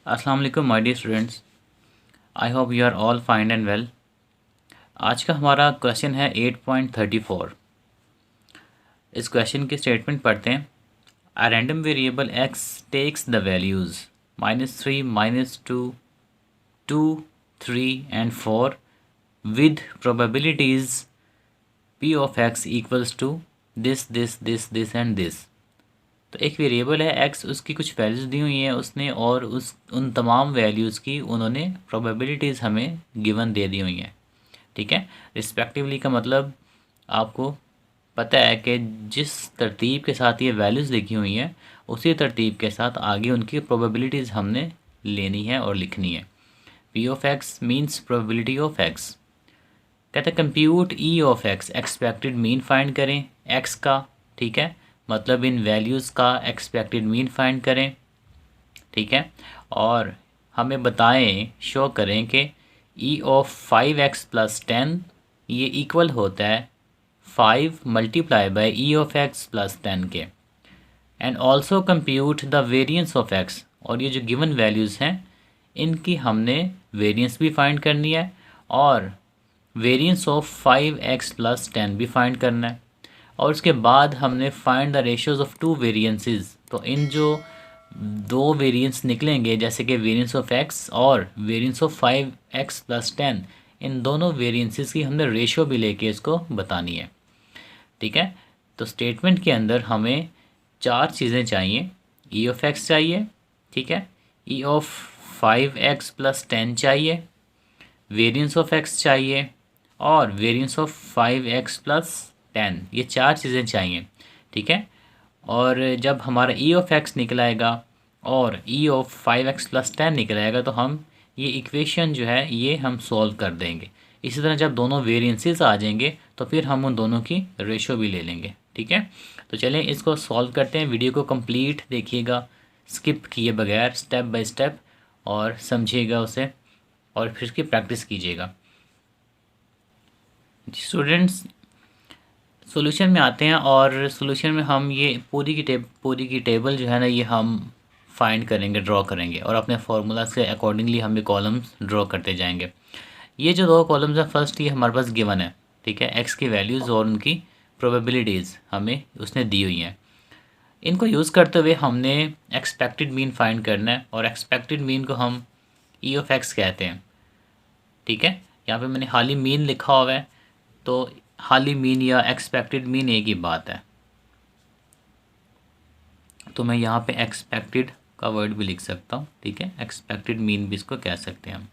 अस्सलाम वालेकुम my dear students. I hope you are all fine and well. आज का हमारा क्वेश्चन है 8.34। इस क्वेश्चन की स्टेटमेंट पढ़ते हैं। A random variable X takes the values -3, -2, 2, 3 and 4 with probabilities P of X equals to this and this. तो एक वेरिएबल है एक्स, उसकी कुछ वैल्यूज़ दी हुई हैं उसने, और उन तमाम वैल्यूज़ की उन्होंने प्रोबेबिलिटीज़ हमें गिवन दे दी हुई हैं। ठीक है, रिस्पेक्टिवली का मतलब आपको पता है कि जिस तरतीब के साथ ये वैल्यूज़ लिखी हुई हैं उसी तरतीब के साथ आगे उनकी प्रोबेबिलिटीज़ हमने लेनी है और लिखनी है। P of x means probability of x. कहते हैं compute E of x, expected mean find करें एक्स का। ठीक है, मतलब इन वैल्यूज़ का एक्सपेक्टेड मीन फाइंड करें। ठीक है, और हमें बताएं, शो करें कि ई ऑफ 5x + 10 ये इक्वल होता है 5 multiply by E of x + 10 के। And also compute the variance of x, और ये जो गिवन वैल्यूज़ हैं इनकी हमने वेरिएंस भी फाइंड करनी है और वेरिएंस ऑफ 5x + 10 भी फाइंड करना है। और उसके बाद हमने find the ratios of two variances. तो इन जो दो वेरिएंस निकलेंगे, जैसे कि वेरिएंस ऑफ x और वेरिएंस ऑफ 5x + 10, इन दोनों वेरिएंसेस की हमने रेशियो भी लेके इसको बतानी है। ठीक है, तो स्टेटमेंट के अंदर हमें चार चीज़ें चाहिए। ई ऑफ एक्स चाहिए, ठीक है, ई ऑफ 5x + 10 चाहिए, वेरिएंस ऑफ x चाहिए और वेरिएंस ऑफ 5x + 10, ये चार चीज़ें चाहिए। ठीक है, और जब हमारा ई ऑफ एक्स निकल आएगा और ई ऑफ 5x + 10 निकल आएगा तो हम ये इक्वेशन जो है ये हम सॉल्व कर देंगे। इसी तरह जब दोनों वेरिएंसेस आ जाएंगे तो फिर हम उन दोनों की रेशो भी ले लेंगे। ठीक है, तो चलें इसको सॉल्व करते हैं। वीडियो को कंप्लीट देखिएगा, स्किप किए बगैर, स्टेप बाय स्टेप, और समझिएगा उसे और फिर उसकी प्रैक्टिस कीजिएगा। स्टूडेंट्स, सॉल्यूशन में आते हैं और सॉल्यूशन में हम ये पूरी की टेबल जो है ना ये हम फाइंड करेंगे, ड्रॉ करेंगे, और अपने फार्मूलाज के अकॉर्डिंगली हम ये कॉलम्स ड्रॉ करते जाएंगे। ये जो दो कॉलम्स हैं, फर्स्ट ये हमारे पास गिवन है। ठीक है, एक्स की वैल्यूज़ और उनकी प्रोबेबिलिटीज़ हमें उसने दी हुई हैं। इनको यूज़ करते हुए हमने एक्सपेक्टेड मीन फाइंड करना है, और एक्सपेक्टेड मीन को हम ई ऑफ एक्स कहते हैं। ठीक है, यहाँ पे मैंने हाली मीन लिखा हुआ है, तो हाली मीन या एक्सपेक्टेड मीन एक ही बात है, तो मैं यहाँ पे एक्सपेक्टेड का वर्ड भी लिख सकता हूँ। ठीक है, एक्सपेक्टेड मीन भी इसको कह सकते हैं हम।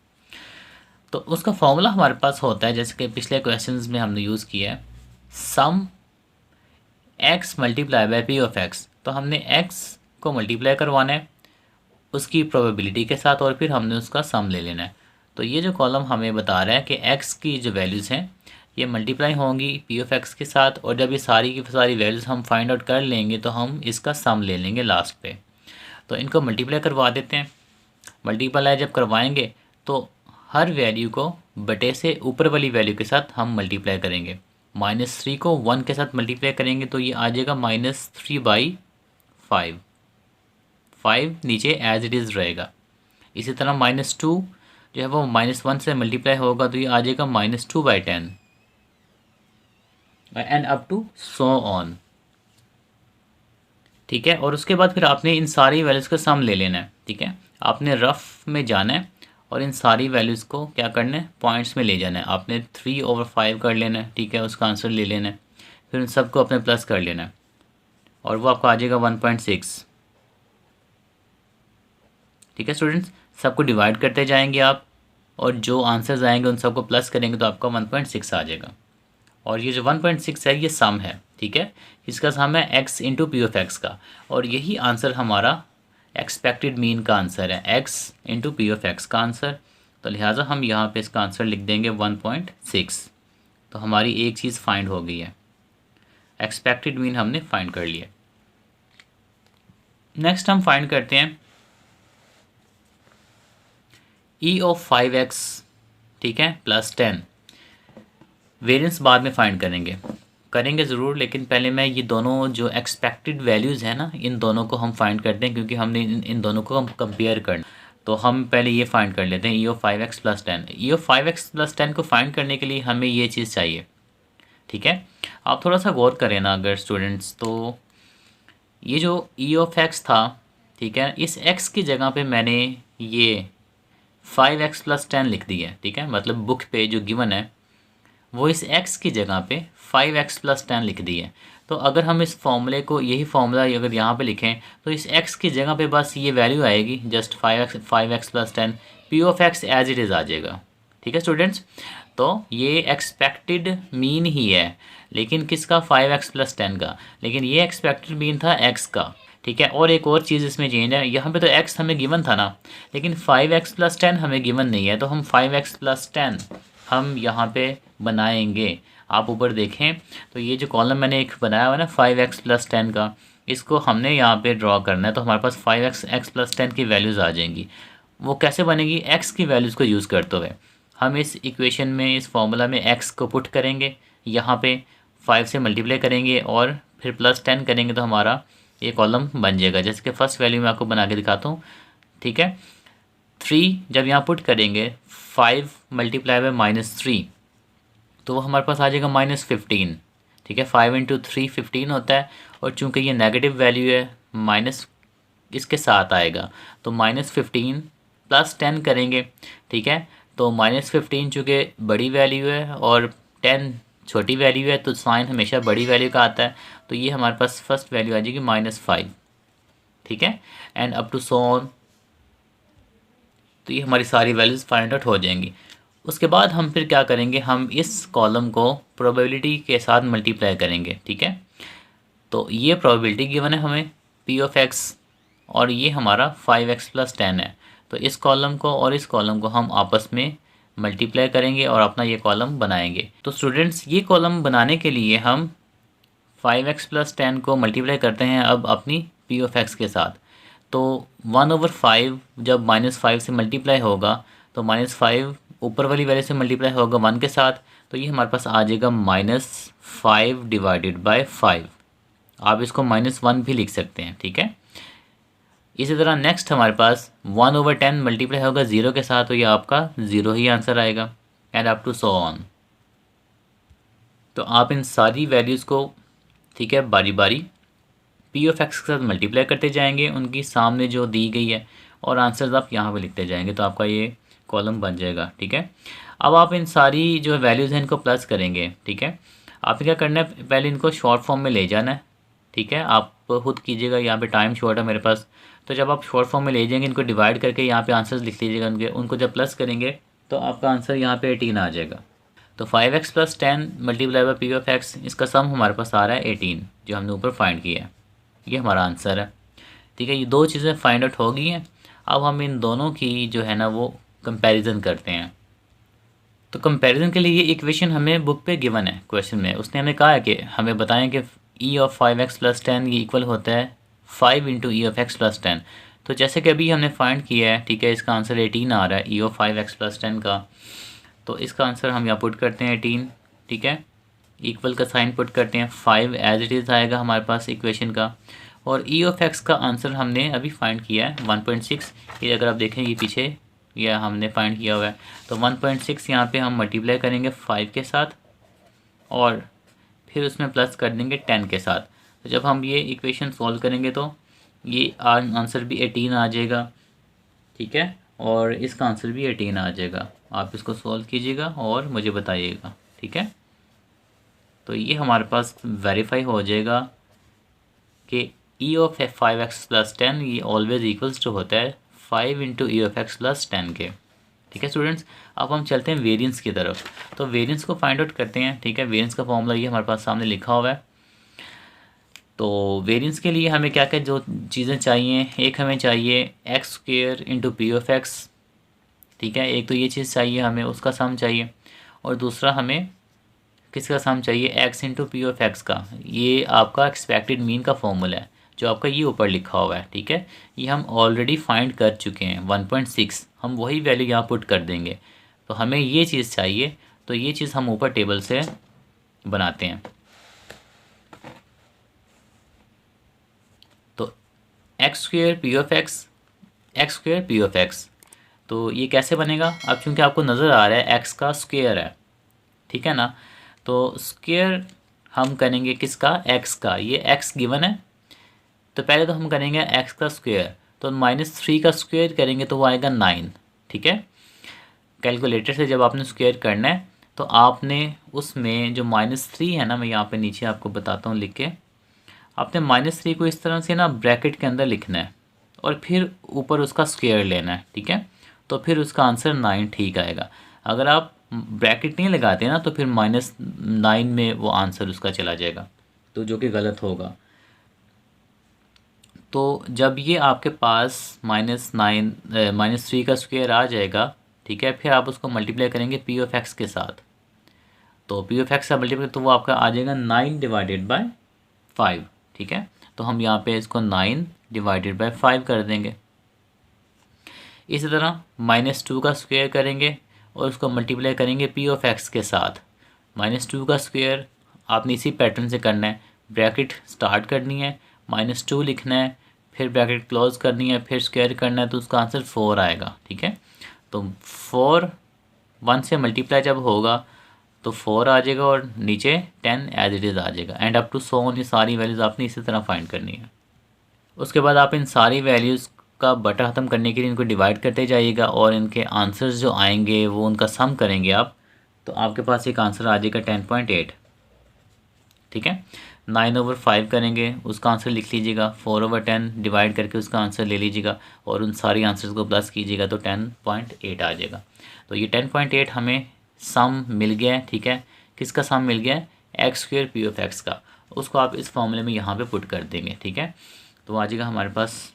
तो उसका फॉर्मूला हमारे पास होता है, जैसे कि पिछले क्वेश्चंस में हमने यूज़ किया है, sum x multiply by P of x. तो हमने एक्स को मल्टीप्लाई करवाना है उसकी प्रोबेबिलिटी के साथ और फिर हमने उसका सम ले लेना है। तो ये जो कॉलम हमें बता रहा है कि एक्स की जो वैल्यूज़ हैं ये मल्टीप्लाई होंगी पी ऑफ एक्स के साथ, और जब ये सारी की सारी वैल्यूज़ हम फाइंड आउट कर लेंगे तो हम इसका सम ले लेंगे लास्ट पे। तो इनको मल्टीप्लाई करवा देते हैं। मल्टीप्लाई जब करवाएंगे तो हर वैल्यू को बटे से ऊपर वाली वैल्यू के साथ हम मल्टीप्लाई करेंगे। -3 को 1 के साथ मल्टीप्लाई करेंगे तो ये आ जाएगा -3/5। 5 नीचे एज इट इज़ रहेगा। इसी तरह -2 जो है वो -1 से मल्टीप्लाई होगा तो ये आ जाएगा -2/10 and up to so on. ठीक है, और उसके बाद फिर आपने इन सारी वैल्यूज़ का सम ले लेना है। ठीक है, आपने रफ में जाना है और इन सारी वैल्यूज़ को क्या करना है, पॉइंट्स में ले जाना है। आपने 3/5 कर लेना है। ठीक है, उसका आंसर ले लेना है, फिर उन सबको अपने प्लस कर लेना है और वो आपको आ जाएगा 1.6। ठीक है स्टूडेंट्स, सबको डिवाइड करते जाएंगे आप, और जो आंसर्स आएंगे उन सबको प्लस करेंगे तो आपका 1.6 आ जाएगा। और ये जो 1.6 है ये सम है। ठीक है, इसका सम है x into P of x का, और यही आंसर हमारा एक्सपेक्टेड मीन का आंसर है, x into P of x का आंसर। तो लिहाजा हम यहाँ पे इसका आंसर लिख देंगे 1.6। तो हमारी एक चीज़ फाइंड हो गई है, एक्सपेक्टेड मीन हमने फाइंड कर लिया। नेक्स्ट हम फाइंड करते हैं ई ऑफ 5x, ठीक है, + 10। वेरिएंस बाद में फाइंड करेंगे ज़रूर, लेकिन पहले मैं ये दोनों जो एक्सपेक्टेड वैल्यूज़ हैं ना इन दोनों को हम फाइंड करते हैं, क्योंकि हमने इन दोनों को हम कंपेयर करना। तो हम पहले ये फाइंड कर लेते हैं, EO5x+10। EO5x+10 को फाइंड करने के लिए हमें ये चीज़ चाहिए, ठीक है। आप थोड़ा सा गौर करें ना अगर स्टूडेंट्स, तो ये जो E(x) था, ठीक है, इस x की जगह पे मैंने ये 5x+10 लिख दी है, ठीक है। मतलब बुक पे जो गिवन है वो इस x की जगह पे 5x+10 लिख दी है। तो अगर हम इस फॉर्मूले को, यही फॉर्मूला अगर यहाँ पे लिखें तो इस x की जगह पे बस ये वैल्यू आएगी, just 5x+10, P(x) as it is आ जाएगा, ठीक है स्टूडेंट्स। तो ये एक्सपेक्टेड मीन ही है, लेकिन किसका? 5x+10 का। लेकिन ये एक्सपेक्टेड मीन था x का, ठीक है। और एक और चीज़ इसमें चेंज है, यहाँ पे तो x हमें गिवन था ना, लेकिन 5x+10 हमें गिवन नहीं है, तो हम 5x+10 हम यहाँ पे बनाएंगे। आप ऊपर देखें तो ये जो कॉलम मैंने एक बनाया हुआ है ना 5x+10 का, इसको हमने यहाँ पे ड्रॉ करना है। तो हमारे पास 5x+10 की वैल्यूज़ आ जाएंगी। वो कैसे बनेगी? x की वैल्यूज़ को यूज़ करते हुए हम इस इक्वेशन में, इस फॉर्मूला में x को पुट करेंगे, यहाँ पे 5 से मल्टीप्लाई करेंगे और फिर +10 करेंगे, तो हमारा ये कॉलम बन जाएगा। जैसे कि फर्स्ट वैल्यू मैं आपको बना के दिखाता हूँ, ठीक है। 3 जब यहाँ पुट करेंगे, 5 मल्टीप्लाई बाय -3, तो वो हमारे पास आ जाएगा -15, ठीक है। 5 × 3 15 होता है, और चूंकि ये नेगेटिव वैल्यू है, माइनस इसके साथ आएगा, तो -15 +10 करेंगे, ठीक है। तो -15 चूँकि बड़ी वैल्यू है और 10 छोटी वैल्यू है, तो साइन हमेशा बड़ी वैल्यू का आता है। तो ये हमारे पास फर्स्ट वैल्यू आ जाएगी -5, ठीक है, and up to so on. तो ये हमारी सारी वैल्यूज़ फाइंड आउट हो जाएंगी। उसके बाद हम फिर क्या करेंगे, हम इस कॉलम को प्रोबेबिलिटी के साथ मल्टीप्लाई करेंगे, ठीक है। तो ये प्रोबेबिलिटी गिवन है हमें P(x), और ये हमारा 5x+10 है। तो इस कॉलम को और इस कॉलम को हम आपस में मल्टीप्लाई करेंगे और अपना ये कॉलम बनाएंगे। तो स्टूडेंट्स, ये कॉलम बनाने के लिए हम 5x+10 को मल्टीप्लाई करते हैं अब अपनी P(x) के साथ। तो 1/5 जब -5 से मल्टीप्लाई होगा, तो -5 ऊपर वाली वैल्यू से मल्टीप्लाई होगा 1 के साथ, तो ये हमारे पास आ जाएगा -5 डिवाइडेड बाय 5। आप इसको -1 भी लिख सकते हैं, ठीक है। इसी तरह नेक्स्ट हमारे पास 1/10 मल्टीप्लाई होगा 0 के साथ, तो ये आपका 0 ही आंसर आएगा, and up to so on. तो आप इन सारी वैल्यूज़ को, ठीक है, बारी बारी P(x) के साथ मल्टीप्लाई करते जाएंगे, उनकी सामने जो दी गई है, और आंसर्स आप यहाँ पे लिखते जाएंगे, तो आपका ये कॉलम बन जाएगा, ठीक है। अब आप इन सारी जो वैल्यूज़ हैं इनको प्लस करेंगे, ठीक है। आपने क्या करना है, पहले इनको शॉर्ट फॉर्म में ले जाना है, ठीक है। आप खुद कीजिएगा, यहाँ पे टाइम शॉर्ट है मेरे पास। तो जब आप शॉर्ट फॉर्म में ले जाएंगे, इनको डिवाइड करके यहाँ पे आंसर्स लिख लीजिएगा उनको जब प्लस करेंगे तो आपका आंसर यहाँ पे 18 आ जाएगा। तो 5x+10 मल्टीप्लाई बाय P(x), इसका सम हमारे पास आ रहा है 18, जो हमने ऊपर फाइंड किया है। ये हमारा आंसर है, ठीक है। ये दो चीज़ें फाइंड आउट हो गई हैं। अब हम इन दोनों की जो है ना वो कंपैरिजन करते हैं। तो कंपैरिजन के लिए ये इक्वेशन हमें बुक पे गिवन है, क्वेश्चन में उसने हमें कहा है कि हमें बताएं कि E(5x+10) ये इक्वल होता है 5 × E(x+10). तो जैसे कि अभी हमने फाइंड किया है, ठीक है, इसका आंसर 18 आ रहा है E(5x+10) का। तो इसका आंसर हम यहाँ पुट करते हैं 18, ठीक है। इक्वल का साइन पुट करते हैं, 5 एज इट इज़ आएगा हमारे पास इक्वेशन का। और E(x) का आंसर हमने अभी फाइंड किया है 1.6। ये अगर आप देखें, ये पीछे यह हमने फाइंड किया हुआ है। तो 1.6 यहाँ पे हम मल्टीप्लाई करेंगे 5 के साथ, और फिर उसमें प्लस कर देंगे 10 के साथ। तो जब हम ये इक्वेशन सॉल्व करेंगे तो ये आंसर भी 18 आ जाएगा, ठीक है, और इसका आंसर भी 18 आ जाएगा। आप इसको सॉल्व कीजिएगा और मुझे बताइएगा, ठीक है। तो ये हमारे पास वेरीफाई हो जाएगा कि E(5x+10) ये ऑलवेज इक्वल्स टू होता है 5 × E(x+10) के, ठीक है स्टूडेंट्स। अब हम चलते हैं वेरिएंस की तरफ। तो वेरिएंस को फाइंड आउट करते हैं, ठीक है। वेरिएंस का फॉर्मूला ये हमारे पास सामने लिखा हुआ है। तो वेरिएंस के लिए हमें क्या क्या जो चीज़ें चाहिए, एक हमें चाहिए x² × P(x), ठीक है। एक तो ये चीज़ चाहिए हमें, उसका सम चाहिए, और दूसरा हमें किसका सम चाहिए, x × P(x) का। ये आपका एक्सपेक्टेड मीन का फॉर्मूला है, जो आपका ये ऊपर लिखा हुआ है, ठीक है। ये हम ऑलरेडी फाइंड कर चुके हैं 1.6, हम वही वैल्यू यहाँ पुट कर देंगे। तो हमें ये चीज़ चाहिए, तो ये चीज़ हम ऊपर टेबल से बनाते हैं। तो x² P(x), x² P(x), तो ये कैसे बनेगा? अब चूँकि आपको नज़र आ रहा है एक्स का स्क्वायर है, ठीक है ना, तो स्क्वायर हम करेंगे किसका? एक्स का। ये एक्स गिवन है, तो पहले तो हम करेंगे एक्स का स्क्वायर, तो -3 का स्क्वायर करेंगे तो वो आएगा 9, ठीक है। कैलकुलेटर से जब आपने स्क्वायर करना है तो आपने उसमें जो -3 है ना, मैं यहाँ पे नीचे आपको बताता हूँ लिख के, आपने -3 को इस तरह से ना ब्रैकेट के अंदर लिखना है और फिर ऊपर उसका स्क्वायर लेना है, ठीक है। तो फिर उसका आंसर 9 ठीक आएगा। अगर आप ब्रैकेट नहीं लगाते ना तो फिर -9 में वो आंसर उसका चला जाएगा, तो जो कि गलत होगा। तो जब ये आपके पास -3 का स्क्वायर आ जाएगा, ठीक है, फिर आप उसको मल्टीप्लाई करेंगे पी ऑफ एक्स के साथ। तो पी ऑफ एक्स का मल्टीप्लाई तो वो आपका आ जाएगा 9/5, ठीक है। तो हम यहाँ पे इसको 9/5 कर देंगे। इसी तरह -2 का स्क्वायर करेंगे और उसको मल्टीप्लाई करेंगे पी ऑफ एक्स के साथ। -2 का स्क्वायर आपने इसी पैटर्न से करना है, ब्रैकेट स्टार्ट करनी है, -2 लिखना है, फिर ब्रैकेट क्लोज करनी है, फिर स्क्वायर करना है, तो उसका आंसर 4 आएगा, ठीक है। तो 4 1 से मल्टीप्लाई जब होगा तो 4 आ जाएगा और नीचे 10 एज इट इज़ आ जाएगा। And up to so on, ये सारी वैल्यूज़ आपने इसी तरह फाइंड करनी है। उसके बाद आप इन सारी वैल्यूज़ का बटा ख़त्म करने के लिए इनको डिवाइड करते जाइएगा और इनके आंसर्स जो आएंगे वो उनका सम करेंगे आप, तो आपके पास एक आंसर आ जाएगा 10.8, ठीक है। 9/5 करेंगे, उसका आंसर लिख लीजिएगा, 4/10 डिवाइड करके उसका आंसर ले लीजिएगा और उन सारी आंसर्स को प्लस कीजिएगा तो 10.8 आ जाएगा। तो ये 10.8 हमें सम मिल गया है, ठीक है। किसका सम मिल गया है? X square P of x का। उसको आप इस फॉर्मूले में यहाँ पे पुट कर देंगे, ठीक है। तो आ जाएगा हमारे पास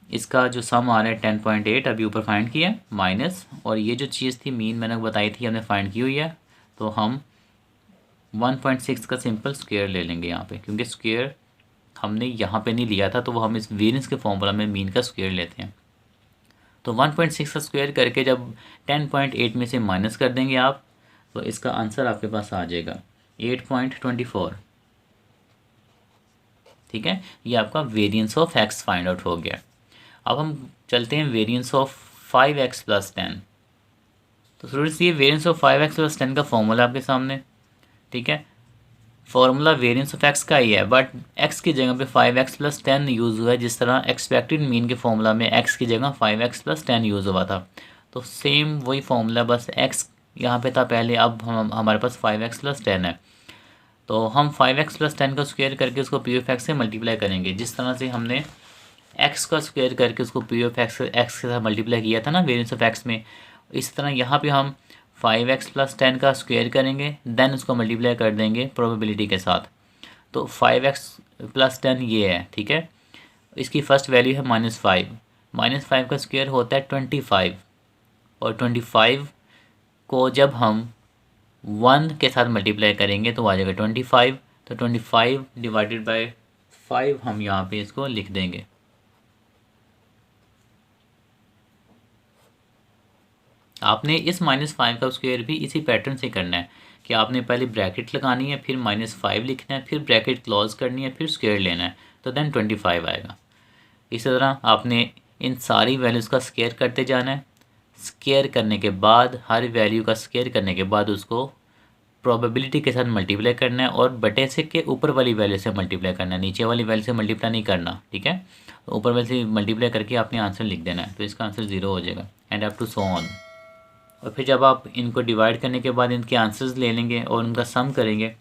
इसका जो सम आ रहा है 10.8 अभी ऊपर फाइंड किया माइनस, और ये जो चीज़ थी मीन मैंने बताई थी हमने फाइंड की हुई है, तो हम 1.6 का सिंपल स्क्वायर ले लेंगे यहाँ पे, क्योंकि स्क्वायर हमने यहाँ पे नहीं लिया था, तो वो हम इस वेरिएंस के फॉर्मूला में मीन का स्क्वायर लेते हैं। तो 1.6 का स्क्वायर करके जब 10.8 में से माइनस कर देंगे आप, तो इसका आंसर आपके पास आ जाएगा 8.24, ठीक है। ये आपका variance of x find out हो गया। अब हम चलते हैं वेरिएंस ऑफ 5x + 10। तो थोड़ी सी ये वेरिएंस ऑफ 5x + 10 का फॉर्मूला आपके सामने, ठीक है। फॉर्मूला वेरिएंस ऑफ एक्स का ही है, बट एक्स की जगह पे 5x + 10 यूज़ हुआ है, जिस तरह एक्सपेक्टेड मीन के फॉर्मूला में एक्स की जगह 5x + 10 यूज़ हुआ था। तो सेम वही फॉर्मूला, बस एक्स यहाँ पे था पहले, अब हम हमारे पास 5x + 10 है। तो हम 5x + 10 का स्क्वायर करके उसको पी ऑफ एक्स से मल्टीप्लाई करेंगे, जिस तरह से हमने एक्स का स्क्वायर करके उसको पी ऑफ एक्स के साथ मल्टीप्लाई किया था ना वेरिएंस ऑफ एक्स में। इस तरह यहाँ पे हम 5x + 10 का स्क्वायर करेंगे, देन उसको मल्टीप्लाई कर देंगे प्रोबेबिलिटी के साथ। तो 5x + 10 ये है, ठीक है। इसकी फ़र्स्ट वैल्यू है -5, -5 का स्क्वायर होता है 25, और 25 को जब हम 1 के साथ मल्टीप्लाई करेंगे तो आ जाएगा 25। तो 25/5 हम यहाँ पे इसको लिख देंगे। आपने इस -5 का स्क्वायर भी इसी पैटर्न से करना है कि आपने पहले ब्रैकेट लगानी है, फिर -5 लिखना है, फिर ब्रैकेट क्लोज करनी है, फिर स्क्वायर लेना है, तो देन 25 आएगा। इसी तरह आपने इन सारी वैल्यूज़ का स्क्वायर करते जाना है। स्क्वायर करने के बाद, हर वैल्यू का स्क्वायर करने के बाद उसको प्रोबेबिलिटी के साथ मल्टीप्लाई करना है और बटे से के ऊपर वाली वैल्यू से मल्टीप्लाई करना है, नीचे वाली वैल्यू से मल्टीप्लाई नहीं करना, ठीक है। तो ऊपर वाली से मल्टीप्लाई करके आपने आंसर लिख देना है, तो इसका आंसर 0 हो जाएगा। And up to so on. और फिर जब आप इनको डिवाइड करने के बाद इनके आंसर्स ले लेंगे और उनका सम करेंगे,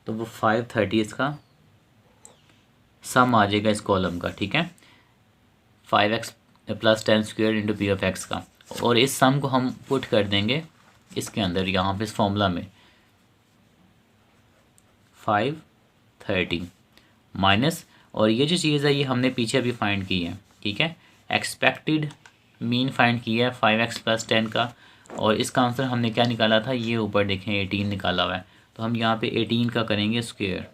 तो वो 530 इसका सम आ जाएगा इस कॉलम का, ठीक है। 5x + 10 square into P of x का, और इस सम को हम पुट कर देंगे इसके अंदर, यहाँ पे इस फॉर्मूला में 530 माइनस, और ये जो चीज़ है ये हमने पीछे अभी फाइंड की है, ठीक है। एक्सपेक्टेड मीन फाइंड किया है 5x + 10 का, और इसका आंसर हमने क्या निकाला था, ये ऊपर देखें 18 निकाला हुआ है। तो हम यहाँ पे 18 का करेंगे स्क्वायर,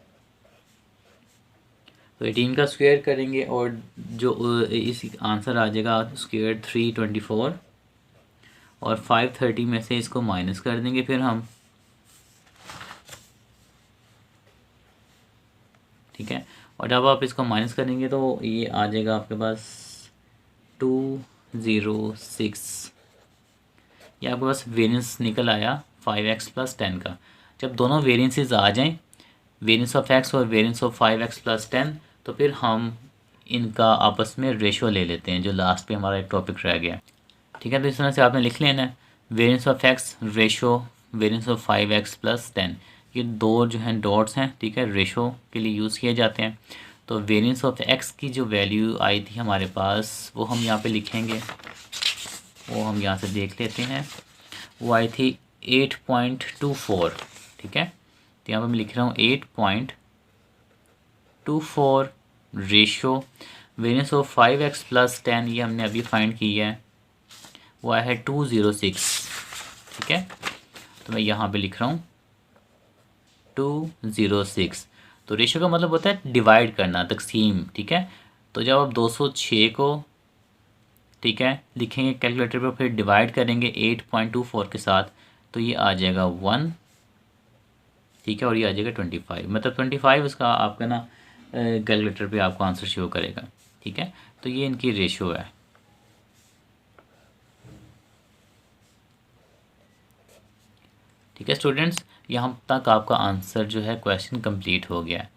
तो 18 का स्क्वायर करेंगे और जो इस आंसर आ जाएगा स्क्वायर 324, और 530 में से इसको माइनस कर देंगे फिर हम, ठीक है। और जब आप इसको माइनस करेंगे तो ये आ जाएगा आपके पास 206, ये आपके पास वेरिएंस निकल आया 5x प्लस 10 का। जब दोनों वेरिएंसेस आ जाएं, वेरिएंस ऑफ x और वेरिएंस ऑफ 5x प्लस 10, तो फिर हम इनका आपस में रेशो ले लेते हैं, जो लास्ट पे हमारा एक टॉपिक रह गया। ठीक है, तो इस तरह से आपने लिख लेना है variance of x ratio variance of 5x plus 10। ये दो जो हैं डॉट्स हैं, ठीक है, रेशो के लिए यूज़ किए जाते हैं। तो वेरिएंस ऑफ x की जो वैल्यू आई थी हमारे पास, वो हम यहाँ पे लिखेंगे, वो हम यहाँ से देख लेते हैं। वो आई थी 8.24, ठीक है। तो यहाँ पे मैं लिख रहा हूँ 8.24 ratio variance of 5x plus 10, ये हमने अभी फाइंड की है, वो आया है 206, ठीक है। तो मैं यहाँ पे लिख रहा हूँ 206। तो रेशियो का मतलब होता है डिवाइड करना, तकसीम, ठीक है। तो जब आप 206 को, ठीक है, लिखेंगे कैलकुलेटर पर, फिर डिवाइड करेंगे 8.24 के साथ, तो ये आ जाएगा 1, ठीक है, और ये आ जाएगा 25, मतलब 25 इसका आपका ना कैलकुलेटर पे आपको आंसर शो करेगा, ठीक है। तो ये इनकी रेशियो है। ठीक है स्टूडेंट्स, यहाँ तक आपका आंसर जो है क्वेश्चन कंप्लीट हो गया है।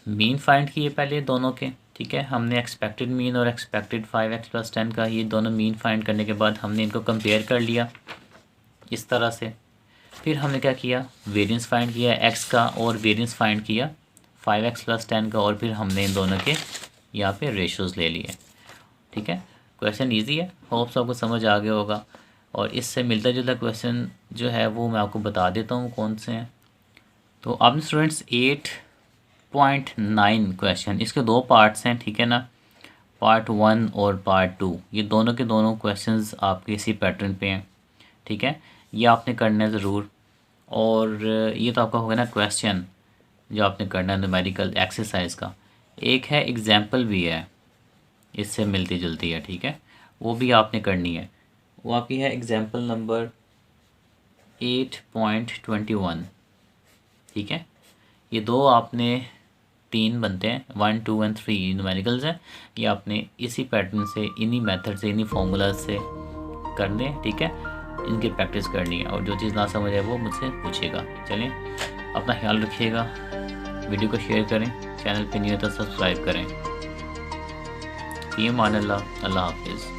मीन फाइंड किए पहले दोनों के, ठीक है। हमने एक्सपेक्टेड मीन और एक्सपेक्टेड 5x प्लस 10 का, ये दोनों मीन फाइंड करने के बाद हमने इनको कंपेयर कर लिया इस तरह से। फिर हमने क्या किया, वेरिएंस फाइंड किया x का और वेरिएंस फाइंड किया 5x प्लस 10 का, और फिर हमने इन दोनों के यहाँ पे रेशोज़ ले लिए, ठीक है। क्वेश्चन ईजी है, होप्स आपको समझ आ गया होगा। और इससे मिलता जुलता क्वेश्चन जो है वो मैं आपको बता देता हूँ कौन से हैं। तो आपने स्टूडेंट्स 8.9 क्वेश्चन, इसके दो पार्ट्स हैं, ठीक है ना, पार्ट 1 और पार्ट 2। ये दोनों के दोनों क्वेश्चंस आपके इसी पैटर्न पे हैं, ठीक है। ये आपने करना है ज़रूर। और ये तो आपका होगा ना क्वेश्चन जो आपने करना है न्यूमेरिकल एक्सरसाइज का। एक है एग्जाम्पल भी है, इससे मिलती जुलती है, ठीक है, वो भी आपने करनी है। वो आपकी है एग्जाम्पल नंबर 8.21, ठीक है। ये दो आपने 3 बनते हैं, 1, 2 और 3 न्यूमेरिकल्स हैं। ये आपने इसी पैटर्न से, इन्हीं मेथड से, इन्हीं फार्मूलाज से करने, ठीक है। इनकी प्रैक्टिस करनी है, और जो चीज़ ना समझ है वो मुझसे पूछेगा। चलिए, अपना ख्याल रखिएगा, वीडियो को शेयर करें, चैनल पे नहीं है तो सब्सक्राइब करें। फ़ी अमान अल्लाह, अल्लाह हाफिज़।